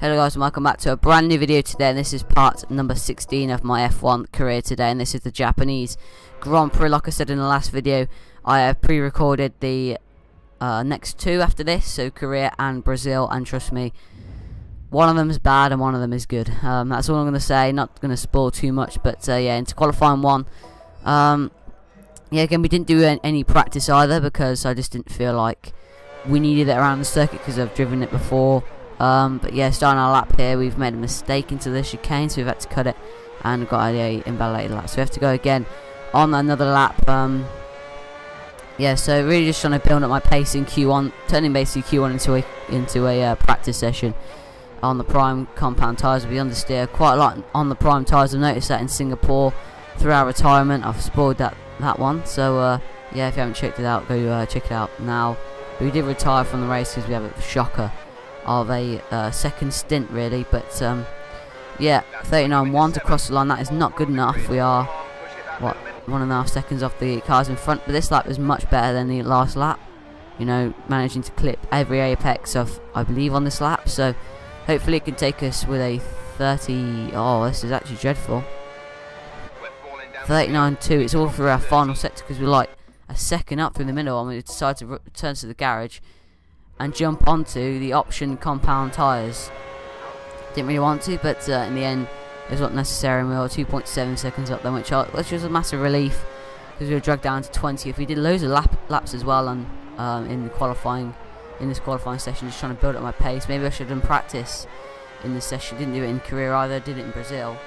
Hello guys, and welcome back to a brand new video today, and this is part number 16 of my F1 career today, and this is the Japanese Grand Prix. Like I said in the last video, I have pre-recorded the next two after this, so Korea and Brazil, and trust me, one of them is bad and one of them is good. That's all I'm going to say, not going to spoil too much, but yeah, into qualifying one, yeah, again, we didn't do any practice either, because I just didn't feel like we needed it around the circuit, because I've driven it before. But yeah, starting our lap here, we've made a mistake into the chicane, so we've had to cut it and got a invalidated lap, so we have to go again on another lap. Yeah, so really just trying to build up my pace in Q1, turning basically Q1 into a practice session on the Prime compound tyres. We understeer quite a lot on the Prime tyres. I've noticed that in Singapore through our retirement, I've spoiled that one. So yeah, if you haven't checked it out, go check it out now. But we did retire from the race because we have a shocker of a second stint really, but yeah, 39.1 to cross the line. That is not good enough. We are, what, 1.5 seconds off the cars in front, but this lap is much better than the last lap, you know, managing to clip every apex of, I believe, on this lap. So hopefully it can take us with a 30, oh, this is actually dreadful, 39.2. It's all through our final sector, because we're like a second up through the middle, and we decided to return to the garage and jump onto the option compound tyres. Didn't really want to, but in the end it was not necessary, and we were 2.7 seconds up then, which was a massive relief, because we were dragged down to 20. If we did loads of laps as well, and in this qualifying session, just trying to build up my pace. Maybe I should have done practice in this session. Didn't do it in Korea either, did it in Brazil,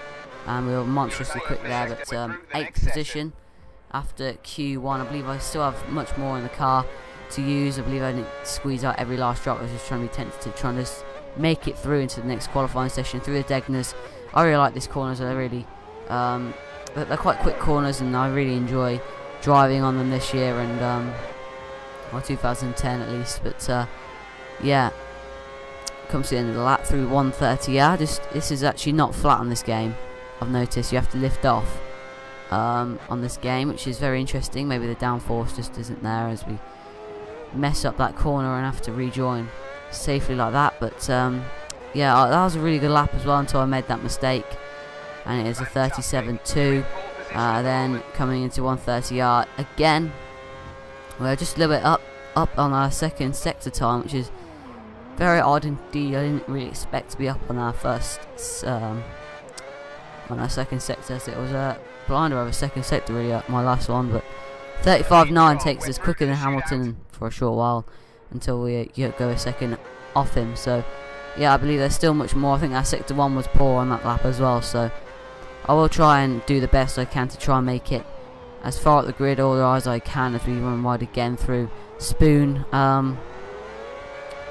and we were monstrously quick there. But 8th position after Q1. I believe I still have much more in the car to use. I believe I didn't squeeze out every last drop. I was just trying to be tentative, trying to just make it through into the next qualifying session through the Degners. I really like these corners. They're really they're quite quick corners, and I really enjoy driving on them this year, and well, 2010 at least. But yeah, comes to the end of the lap through 130. Yeah, this is actually not flat on this game. I've noticed you have to lift off on this game, which is very interesting. Maybe the downforce just isn't there as we mess up that corner and have to rejoin safely like that. But yeah, that was a really good lap as well until I made that mistake, and it is a 37.2. Then coming into 130R again, we're just a little bit up on our second sector time, which is very odd indeed. I didn't really expect to be up on our second sector. So it was a blinder of a second sector really, my last one. But 35.9 takes us quicker than Hamilton for a short while until we go a second off him. So yeah, I believe there's still much more. I think our sector 1 was poor on that lap as well, so I will try and do the best I can to try and make it as far up the grid or as I can as we run wide again through Spoon.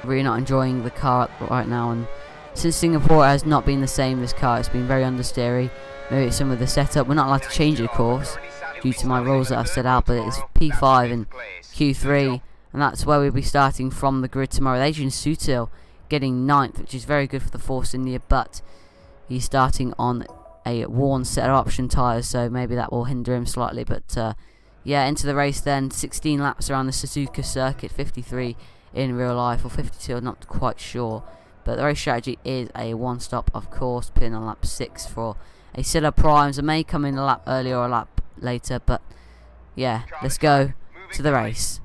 Really not enjoying the car right now, and since Singapore has not been the same, this car, it's been very understeery. Maybe it's some of the setup. We're not allowed to change it, of course, due to my rules that I've set out, but it's P5 and Q3, and that's where we'll be starting from the grid tomorrow. Adrian Sutil getting 9th, which is very good for the Force India, but he's starting on a worn set of option tyres, so maybe that will hinder him slightly. But yeah, into the race then. 16 laps around the Suzuka circuit, 53 in real life, or 52, I'm not quite sure. But the race strategy is a one stop, of course, pin on lap 6 for a set of primes. I may come in a lap earlier or a lap later, but yeah, let's go to the race.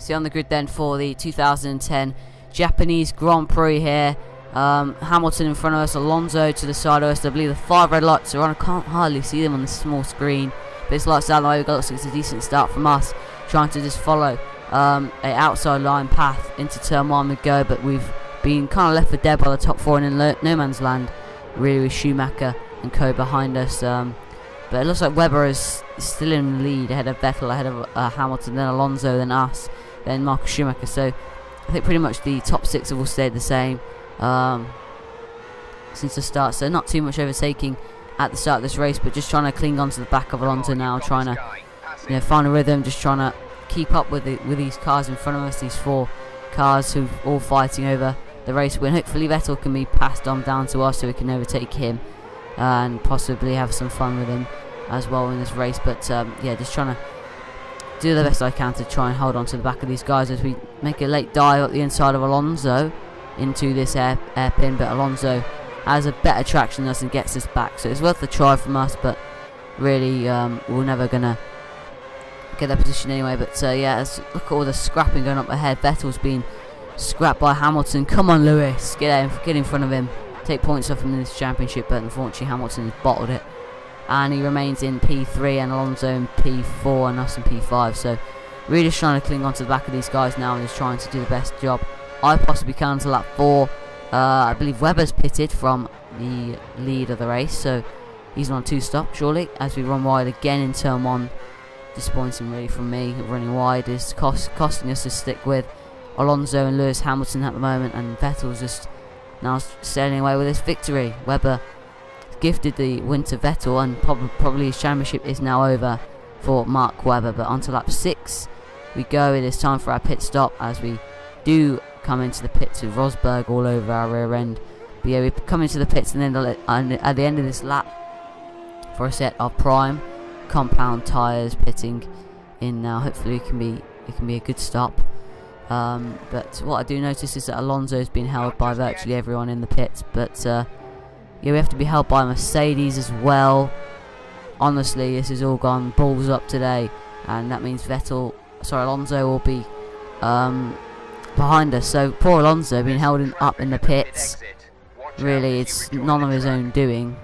See on the grid then for the 2010 Japanese Grand Prix here. Hamilton in front of us, Alonso to the side of us. I believe the 5 red lights are on. I can't hardly see them on this small screen, but it's lights out of the way. We've got, looks like it's a decent start from us, trying to just follow a outside line path into turn 1 we go, but we've been kind of left for dead by the top 4 and in no man's land really, with Schumacher and Co behind us. But it looks like Webber is still in the lead, ahead of Vettel, ahead of Hamilton, then Alonso, then us, then Marcus Schumacher. So I think pretty much the top 6 have all stayed the same since the start. So not too much overtaking at the start of this race, but just trying to cling on to the back of Alonso now, trying to find a rhythm, just trying to keep up with these cars in front of us, these 4 cars who are all fighting over the race win. Hopefully Vettel can be passed on down to us so we can overtake him and possibly have some fun with him as well in this race. But yeah, just trying to do the best I can to try and hold on to the back of these guys as we make a late dive up the inside of Alonso into this hairpin, but Alonso has a better traction than us and gets us back, so it's worth a try from us, but really we're never gonna get that position anyway. But yeah, let's look at all the scrapping going up ahead. Vettel's been scrapped by Hamilton. Come on, Lewis, get in front of him, take points off him in this championship, but unfortunately Hamilton has bottled it, and he remains in P3 and Alonso in P4 and us in P5. So really just trying to cling on to the back of these guys now and just trying to do the best job I possibly can until lap 4. I believe Webber's pitted from the lead of the race, so he's on 2 stop surely, as we run wide again in turn 1. Disappointing really from me. Running wide is costing us to stick with Alonso and Lewis Hamilton at the moment, and Vettel's just now sailing away with his victory. Webber gifted the win to Vettel, and probably his championship is now over for Mark Webber. But onto lap 6 we go. It is time for our pit stop as we do come into the pits with Rosberg all over our rear end. But yeah, we come into the pits and then at the end of this lap for a set of prime compound tyres pitting in now. Hopefully it can be a good stop. But what I do notice is that Alonso has been held by virtually everyone in the pits, but yeah, we have to be held by Mercedes as well. Honestly, this has all gone balls up today, and that means Alonso will be behind us. So poor Alonso being held up in the pits. Really, it's none of his own doing.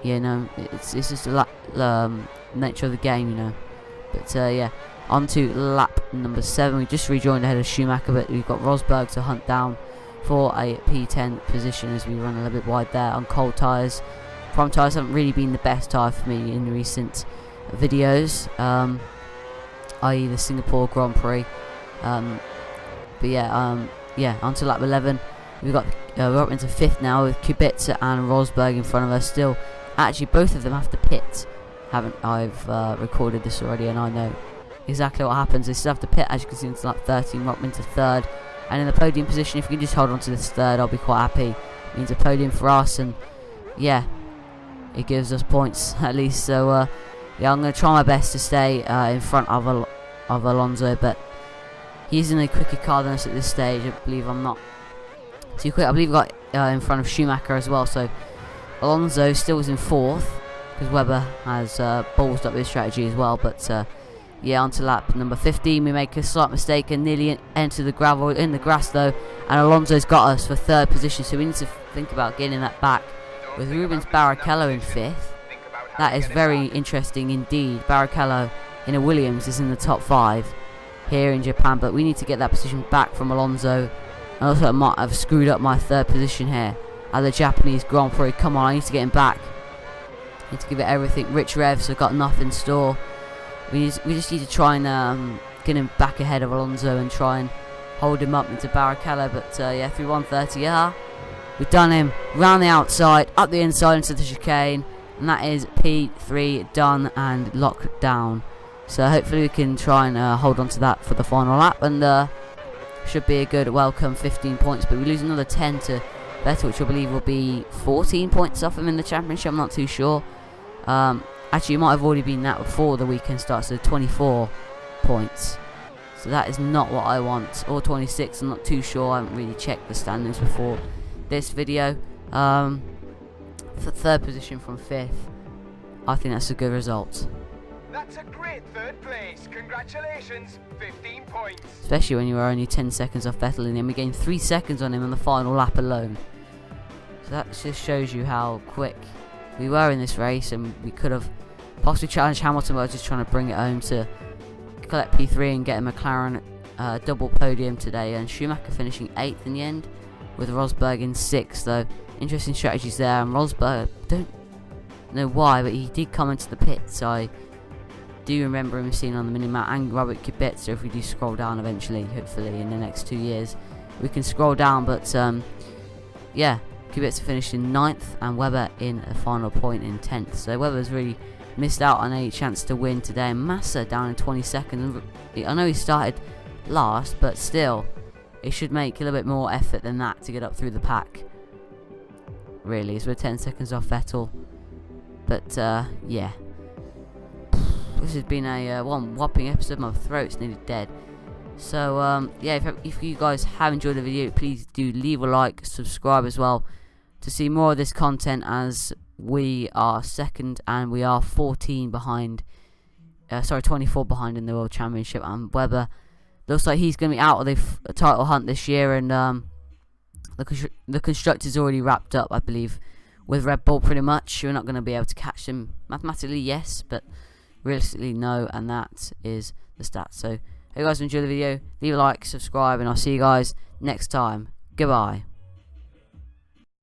Yeah, no, it's just the nature of the game, you know. But yeah, on to lap number 7. We just rejoined ahead of Schumacher, but we've got Rosberg to hunt down for a P10 position as we run a little bit wide there on cold tyres. Prime tyres haven't really been the best tyre for me in recent videos, i.e. the Singapore Grand Prix. But yeah, on to lap 11. We've got we're up into 5th now with Kubica and Rosberg in front of us still. Actually, both of them have to pit. I've recorded this already, and I know exactly what happens. They still have to pit, as you can see, into lap 13. We're up into 3rd, and in the podium position, if we can just hold on to this 3rd, I'll be quite happy. It means a podium for us, and yeah, it gives us points at least. So yeah, I'm going to try my best to stay in front of Alonso, but he's in a quicker car than us at this stage. I believe I'm not too quick. I believe we got in front of Schumacher as well, so Alonso still is in 4th because Webber has ballsed up his strategy as well. But yeah, on to lap number 15. We make a slight mistake and nearly enter the gravel in the grass though, and Alonso's got us for 3rd position, so we need to think about getting that back with Rubens Barrichello in 5th. That is very interesting indeed. Barrichello in a Williams is in the top 5 here in Japan, but we need to get that position back from Alonso. And also I might have screwed up my 3rd position here at the Japanese Grand Prix. Come on, I need to get him back. I need to give it everything. Rich Revs have got enough in store. We just need to try and get him back ahead of Alonso and try and hold him up into Barrichello. But yeah, through 130, yeah, we've done him round the outside, up the inside into the chicane, and that is P3 done and locked down. So hopefully we can try and hold on to that for the final lap, and should be a good welcome 15 points. But we lose another 10 to Vettel, which I believe will be 14 points off him in the championship. I'm not too sure. Actually, it might have already been that before the weekend starts, so 24 points. So that is not what I want. Or 26, I'm not too sure. I haven't really checked the standings before this video. For 3rd position from 5th, I think that's a good result. That's a great 3rd place. Congratulations, 15 points. Especially when you were only 10 seconds off Vettel, and then we gained 3 seconds on him on the final lap alone. So that just shows you how quick we were in this race, and we could have possibly challenged Hamilton, but I was just trying to bring it home to collect P3 and get a McLaren double podium today. And Schumacher finishing 8th in the end, with Rosberg in 6th, though. Interesting strategies there, and Rosberg, don't know why, but he did come into the pits. I do remember him seen on the minimap, and Robert Kubica. If we do scroll down eventually, hopefully in the next 2 years we can scroll down. But yeah, Kubica finished in 9th and Webber in a final point in 10th. So Webber's really missed out on a chance to win today. And Massa down in 22nd. I know he started last, but still, it should make a little bit more effort than that to get up through the pack. Really, as we're 10 seconds off Vettel. But yeah, this has been a one whopping episode. My throat's nearly dead. So yeah, if you guys have enjoyed the video, please do leave a like, subscribe as well to see more of this content, as we are second and we are 14 behind. 24 behind in the World Championship, and Webber looks like he's going to be out of the title hunt this year. And the constructors already wrapped up, I believe, with Red Bull. Pretty much, you're not going to be able to catch them mathematically, yes, but realistically, no. And that is the stats. So, if you guys enjoyed the video, leave a like, subscribe, and I'll see you guys next time. Goodbye.